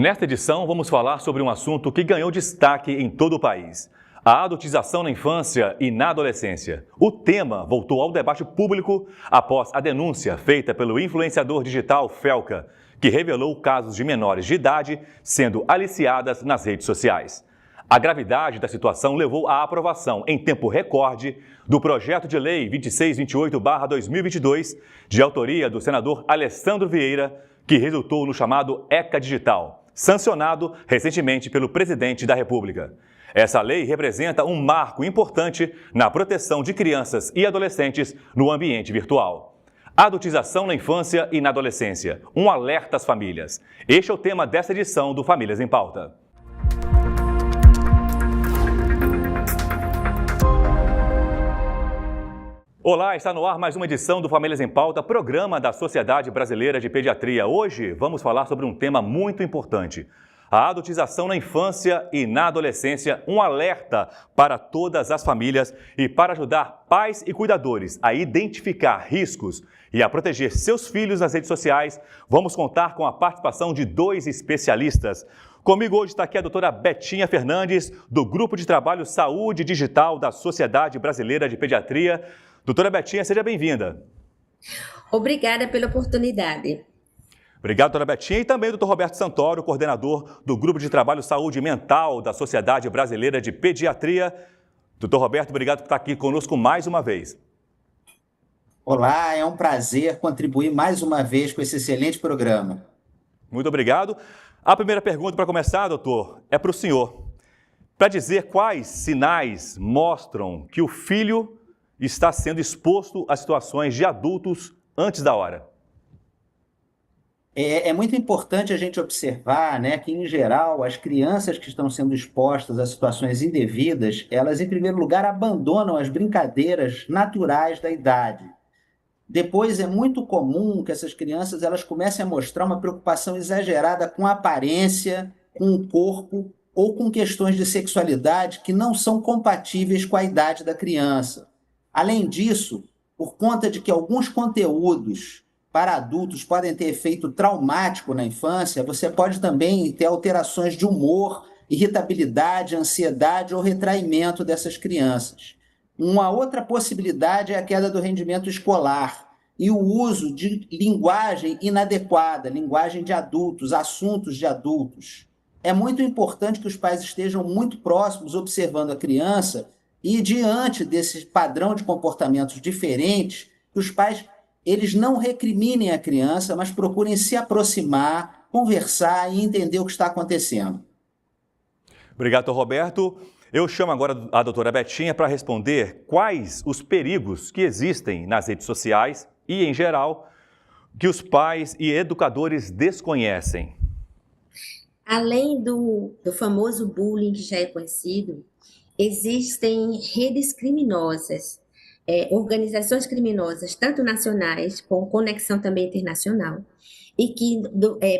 Nesta edição, vamos falar sobre um assunto que ganhou destaque em todo o país: a adultização na infância e na adolescência. O tema voltou ao debate público após a denúncia feita pelo influenciador digital Felca, que revelou casos de menores de idade sendo aliciadas nas redes sociais. A gravidade da situação levou à aprovação, em tempo recorde, do projeto de lei 2628/2022, de autoria do senador Alessandro Vieira, que resultou no chamado ECA Digital, sancionado recentemente pelo presidente da República. Essa lei representa um marco importante na proteção de crianças e adolescentes no ambiente virtual. Adultização na infância e na adolescência. Um alerta às famílias. Este é o tema desta edição do Famílias em Pauta. Olá, está no ar mais uma edição do Famílias em Pauta, programa da Sociedade Brasileira de Pediatria. Hoje vamos falar sobre um tema muito importante: a adultização na infância e na adolescência, um alerta para todas as famílias e para ajudar pais e cuidadores a identificar riscos e a proteger seus filhos nas redes sociais. Vamos contar com a participação de dois especialistas. Comigo hoje está aqui a doutora Betinha Fernandes, do Grupo de Trabalho Saúde Digital da Sociedade Brasileira de Pediatria. Doutora Betinha, seja bem-vinda. Obrigada pela oportunidade. Obrigado, doutora Betinha. E também o doutor Roberto Santoro, coordenador do Grupo de Trabalho Saúde Mental da Sociedade Brasileira de Pediatria. Doutor Roberto, obrigado por estar aqui conosco mais uma vez. Olá, é um prazer contribuir mais uma vez com esse excelente programa. Muito obrigado. A primeira pergunta para começar, doutor, é para o senhor. Para dizer quais sinais mostram que o filho está sendo exposto a situações de adultos antes da hora. É muito importante a gente observar, né, que, em geral, as crianças que estão sendo expostas a situações indevidas, elas, em primeiro lugar, abandonam as brincadeiras naturais da idade. Depois, é muito comum que essas crianças elas comecem a mostrar uma preocupação exagerada com a aparência, com o corpo ou com questões de sexualidade que não são compatíveis com a idade da criança. Além disso, por conta de que alguns conteúdos para adultos podem ter efeito traumático na infância, você pode também ter alterações de humor, irritabilidade, ansiedade ou retraimento dessas crianças. Uma outra possibilidade é a queda do rendimento escolar e o uso de linguagem inadequada, linguagem de adultos, assuntos de adultos. É muito importante que os pais estejam muito próximos, observando a criança, e diante desse padrão de comportamentos diferentes, que os pais eles não recriminem a criança, mas procurem se aproximar, conversar e entender o que está acontecendo. Obrigado, doutor Roberto. Eu chamo agora a doutora Betinha para responder quais os perigos que existem nas redes sociais e, em geral, que os pais e educadores desconhecem. Além do famoso bullying que já é conhecido, existem redes criminosas, organizações criminosas, tanto nacionais, com conexão também internacional, e que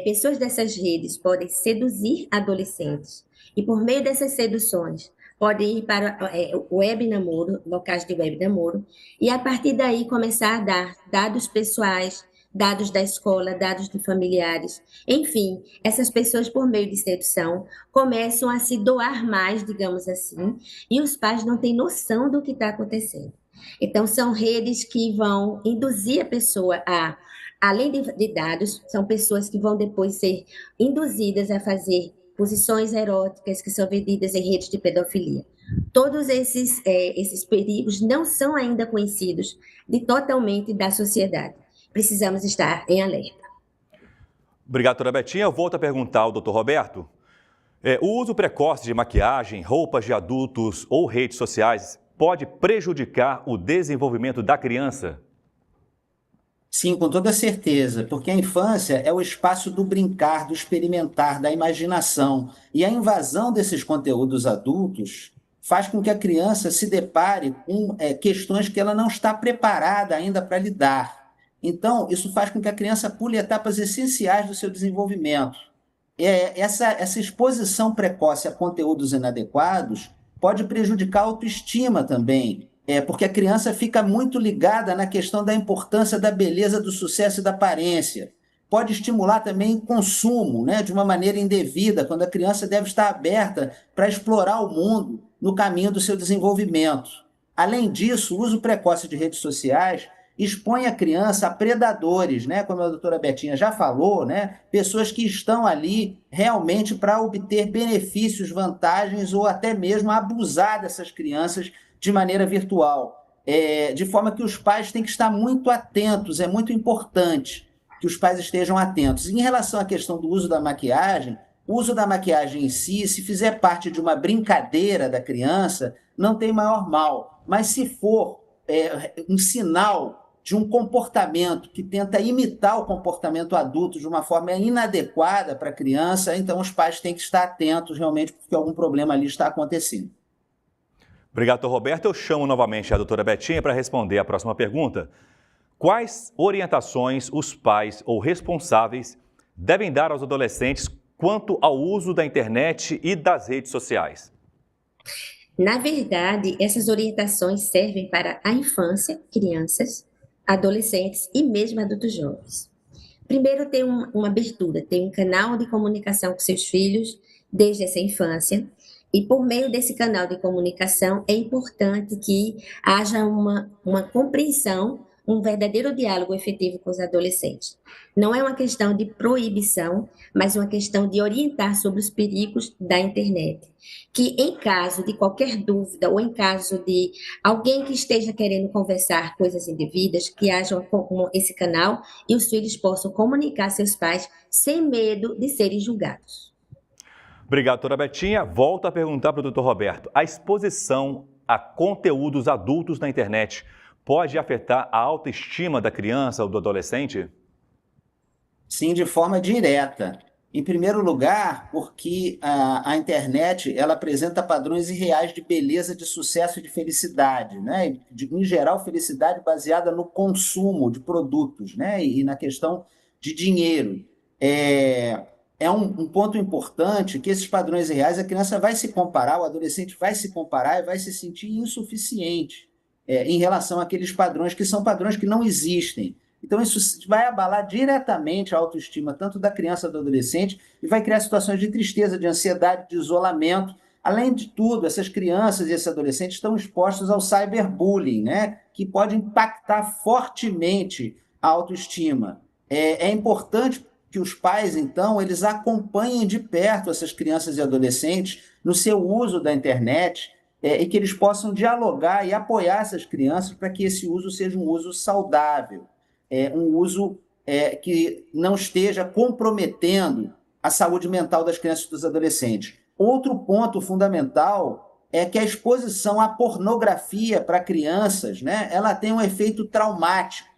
pessoas dessas redes podem seduzir adolescentes, e por meio dessas seduções, podem ir para o web namoro, locais de web namoro, e a partir daí começar a dar dados pessoais, dados da escola, dados de familiares. Enfim, essas pessoas, por meio de sedução, começam a se doar mais, digamos assim, e os pais não têm noção do que está acontecendo. Então, são redes que vão induzir a pessoa a, além de dados, são pessoas que vão depois ser induzidas a fazer posições eróticas que são vendidas em redes de pedofilia. Todos esses perigos não são ainda conhecidos totalmente da sociedade. Precisamos estar em alerta. Obrigado, doutora Betinha. Eu volto a perguntar ao doutor Roberto. O uso precoce de maquiagem, roupas de adultos ou redes sociais pode prejudicar o desenvolvimento da criança? Sim, com toda certeza, porque a infância é o espaço do brincar, do experimentar, da imaginação. E a invasão desses conteúdos adultos faz com que a criança se depare com questões que ela não está preparada ainda para lidar. Então, isso faz com que a criança pule etapas essenciais do seu desenvolvimento. Essa exposição precoce a conteúdos inadequados pode prejudicar a autoestima também, porque a criança fica muito ligada na questão da importância da beleza, do sucesso e da aparência. pode estimular também consumo, né, de uma maneira indevida, quando a criança deve estar aberta para explorar o mundo no caminho do seu desenvolvimento. Além disso, o uso precoce de redes sociais expõe a criança a predadores, né, como a doutora Betinha já falou, né, pessoas que estão ali realmente para obter benefícios, vantagens ou até mesmo abusar dessas crianças de maneira virtual. De forma que os pais têm que estar muito atentos, é muito importante que os pais estejam atentos. Em relação à questão do uso da maquiagem, o uso da maquiagem em si, se fizer parte de uma brincadeira da criança, não tem maior mal. Mas se for um sinal de um comportamento que tenta imitar o comportamento adulto de uma forma inadequada para a criança, então os pais têm que estar atentos realmente porque algum problema ali está acontecendo. Obrigado, doutor Roberto. Eu chamo novamente a doutora Betinha para responder a próxima pergunta. Quais orientações os pais ou responsáveis devem dar aos adolescentes quanto ao uso da internet e das redes sociais? Na verdade, essas orientações servem para a infância, crianças, adolescentes e mesmo adultos jovens. Primeiro, ter uma abertura, ter um canal de comunicação com seus filhos desde essa infância. E por meio desse canal de comunicação, é importante que haja uma compreensão, um verdadeiro diálogo efetivo com os adolescentes. Não é uma questão de proibição, mas uma questão de orientar sobre os perigos da internet. Que em caso de qualquer dúvida ou em caso de alguém que esteja querendo conversar coisas indevidas, que haja esse canal e os filhos possam comunicar a seus pais sem medo de serem julgados. Obrigado, doutora Betinha. Volto a perguntar para o doutor Roberto. A exposição a conteúdos adultos na internet pode afetar a autoestima da criança ou do adolescente? Sim, de forma direta. Em primeiro lugar, porque a internet ela apresenta padrões irreais de beleza, de sucesso e de felicidade, né? Em geral, felicidade baseada no consumo de produtos, né? E na questão de dinheiro. É um ponto importante que esses padrões reais, a criança vai se comparar, o adolescente vai se comparar e vai se sentir insuficiente em relação àqueles padrões que são padrões que não existem. Então, isso vai abalar diretamente a autoestima tanto da criança quanto do adolescente e vai criar situações de tristeza, de ansiedade, de isolamento. Além de tudo, essas crianças e esses adolescentes estão expostos ao cyberbullying, né? Que pode impactar fortemente a autoestima. É importante que os pais, então, eles acompanhem de perto essas crianças e adolescentes no seu uso da internet e que eles possam dialogar e apoiar essas crianças para que esse uso seja um uso saudável, um uso que não esteja comprometendo a saúde mental das crianças e dos adolescentes. Outro ponto fundamental é que a exposição à pornografia para crianças, né, ela tem um efeito traumático,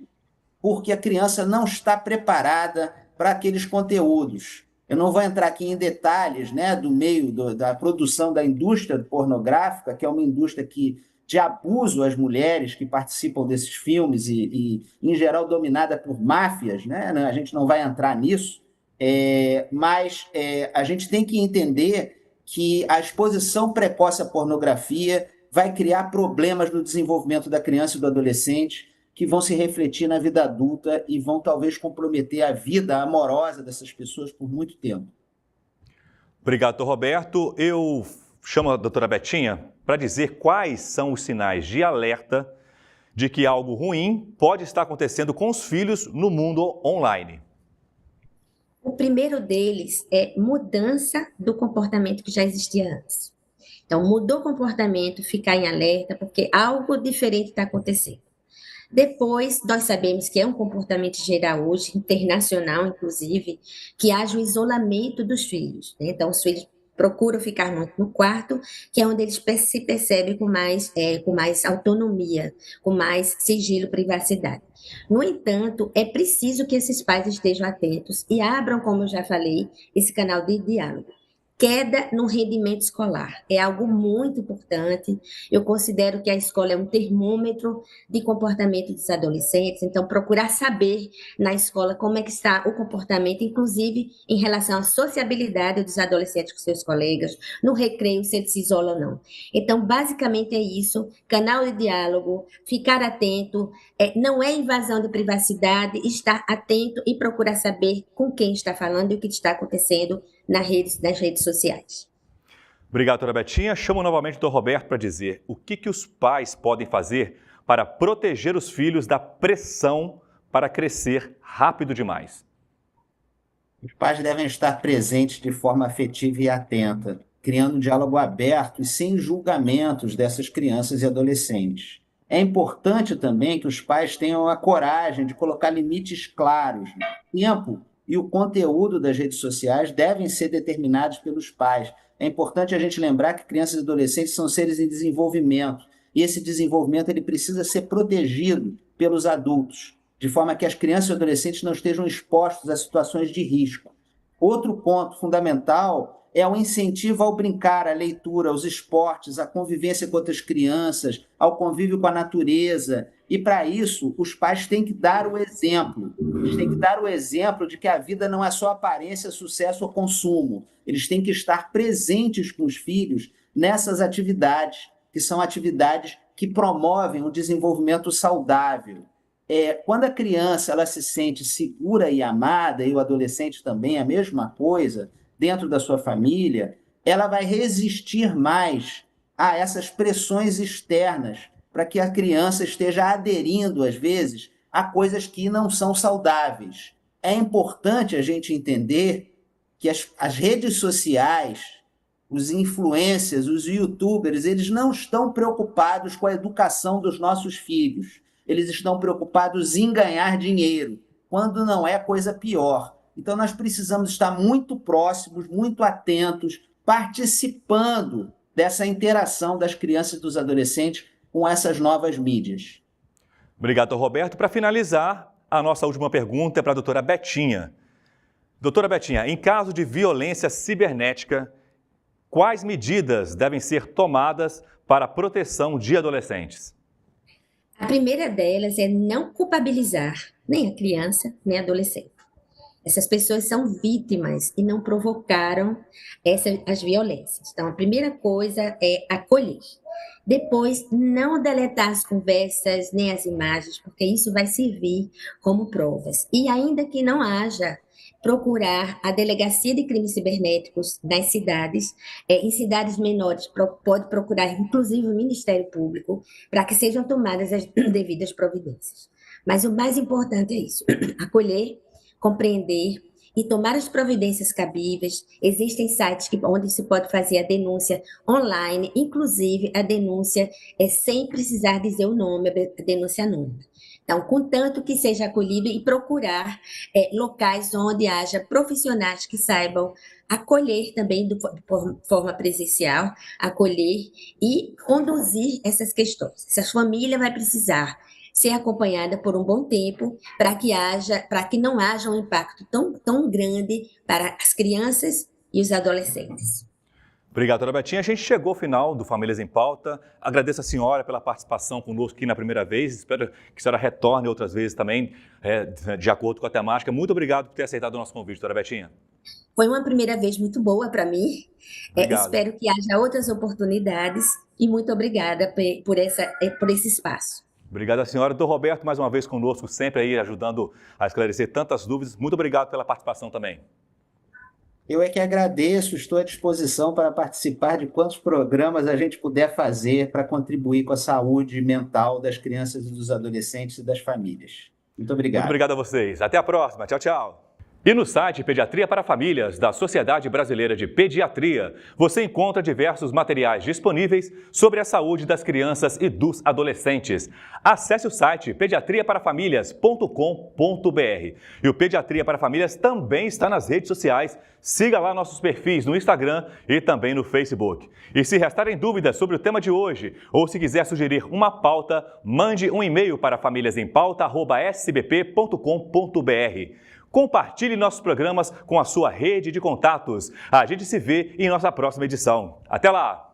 porque a criança não está preparada para aqueles conteúdos. Eu não vou entrar aqui em detalhes, né, do meio da produção da indústria pornográfica, que é uma indústria de abuso às mulheres que participam desses filmes e em geral, dominada por máfias, né? A gente não vai entrar nisso, mas a gente tem que entender que a exposição precoce à pornografia vai criar problemas no desenvolvimento da criança e do adolescente, que vão se refletir na vida adulta e vão talvez comprometer a vida amorosa dessas pessoas por muito tempo. Obrigado, doutor Roberto. Eu chamo a doutora Betinha para dizer quais são os sinais de alerta de que algo ruim pode estar acontecendo com os filhos no mundo online. O primeiro deles é mudança do comportamento que já existia antes. Então, mudou o comportamento, ficar em alerta, porque algo diferente está acontecendo. Depois, nós sabemos que é um comportamento geral hoje, internacional inclusive, que haja o isolamento dos filhos, né? Então, os filhos procuram ficar muito no quarto, que é onde eles se percebem com mais autonomia, com mais sigilo, privacidade. No entanto, é preciso que esses pais estejam atentos e abram, como eu já falei, esse canal de diálogo. queda no rendimento escolar. É algo muito importante. Eu considero que a escola é um termômetro de comportamento dos adolescentes, então procurar saber na escola como é que está o comportamento, inclusive em relação à sociabilidade dos adolescentes com seus colegas, no recreio, se ele se isola ou não. Então, basicamente é isso, canal de diálogo, ficar atento, não é invasão de privacidade, estar atento e procurar saber com quem está falando e o que está acontecendo nas redes sociais. Obrigado, doutora Betinha. Chamo novamente o doutor Roberto para dizer o que os pais podem fazer para proteger os filhos da pressão para crescer rápido demais. Os pais devem estar presentes de forma afetiva e atenta, criando um diálogo aberto e sem julgamentos dessas crianças e adolescentes. É importante também que os pais tenham a coragem de colocar limites claros. O tempo e o conteúdo das redes sociais devem ser determinados pelos pais. É importante a gente lembrar que crianças e adolescentes são seres em desenvolvimento, e esse desenvolvimento ele precisa ser protegido pelos adultos, de forma que as crianças e adolescentes não estejam expostos a situações de risco. Outro ponto fundamental é o incentivo ao brincar, à leitura, aos esportes, à convivência com outras crianças, ao convívio com a natureza. E, para isso, os pais têm que dar o exemplo. Eles têm que dar o exemplo de que a vida não é só aparência, sucesso ou consumo. Eles têm que estar presentes com os filhos nessas atividades, que são atividades que promovem o desenvolvimento saudável. Quando a criança ela se sente segura e amada, e o adolescente também a mesma coisa, dentro da sua família, ela vai resistir mais a essas pressões externas, para que a criança esteja aderindo, às vezes, a coisas que não são saudáveis. É importante a gente entender que as redes sociais, os influencers, os youtubers, eles não estão preocupados com a educação dos nossos filhos. Eles estão preocupados em ganhar dinheiro, quando não é coisa pior. Então, nós precisamos estar muito próximos, muito atentos, participando dessa interação das crianças e dos adolescentes com essas novas mídias. Obrigado, Roberto. Para finalizar, a nossa última pergunta é para a doutora Betinha. Doutora Betinha, em caso de violência cibernética, quais medidas devem ser tomadas para a proteção de adolescentes? A primeira delas é não culpabilizar nem a criança, nem a adolescente. Essas pessoas são vítimas e não provocaram as violências. Então, a primeira coisa é acolher. Depois, não deletar as conversas nem as imagens, porque isso vai servir como provas. E ainda que não haja, procurar a Delegacia de Crimes Cibernéticos nas cidades, em cidades menores, pode procurar inclusive o Ministério Público, para que sejam tomadas as devidas providências. Mas o mais importante é isso, acolher, compreender e tomar as providências cabíveis. Existem sites onde se pode fazer a denúncia online, inclusive a denúncia sem precisar dizer o nome, a denúncia anônima. Então, contanto que seja acolhido e procurar locais onde haja profissionais que saibam acolher também de forma presencial, acolher e conduzir essas questões. Essa família vai precisar ser acompanhada por um bom tempo para que não haja um impacto tão grande para as crianças e os adolescentes. Obrigado, doutora Betinha. A gente chegou ao final do Famílias em Pauta. Agradeço a senhora pela participação conosco aqui na primeira vez. Espero que a senhora retorne outras vezes também, de acordo com a temática. Muito obrigado por ter aceitado o nosso convite, doutora Betinha. Foi uma primeira vez muito boa para mim. Espero que haja outras oportunidades e muito obrigada por esse espaço. Obrigado, senhora. Doutor Roberto, mais uma vez conosco, sempre aí ajudando a esclarecer tantas dúvidas. Muito obrigado pela participação também. Eu é que agradeço, estou à disposição para participar de quantos programas a gente puder fazer para contribuir com a saúde mental das crianças e dos adolescentes e das famílias. Muito obrigado. Muito obrigado a vocês. Até a próxima. Tchau, tchau. E no site Pediatria para Famílias da Sociedade Brasileira de Pediatria, você encontra diversos materiais disponíveis sobre a saúde das crianças e dos adolescentes. Acesse o site pediatriaparafamilias.com.br. E o Pediatria para Famílias também está nas redes sociais. Siga lá nossos perfis no Instagram e também no Facebook. E se restarem dúvidas sobre o tema de hoje, ou se quiser sugerir uma pauta, mande um e-mail para famíliasempauta@sbp.com.br. Compartilhe nossos programas com a sua rede de contatos. A gente se vê em nossa próxima edição. Até lá!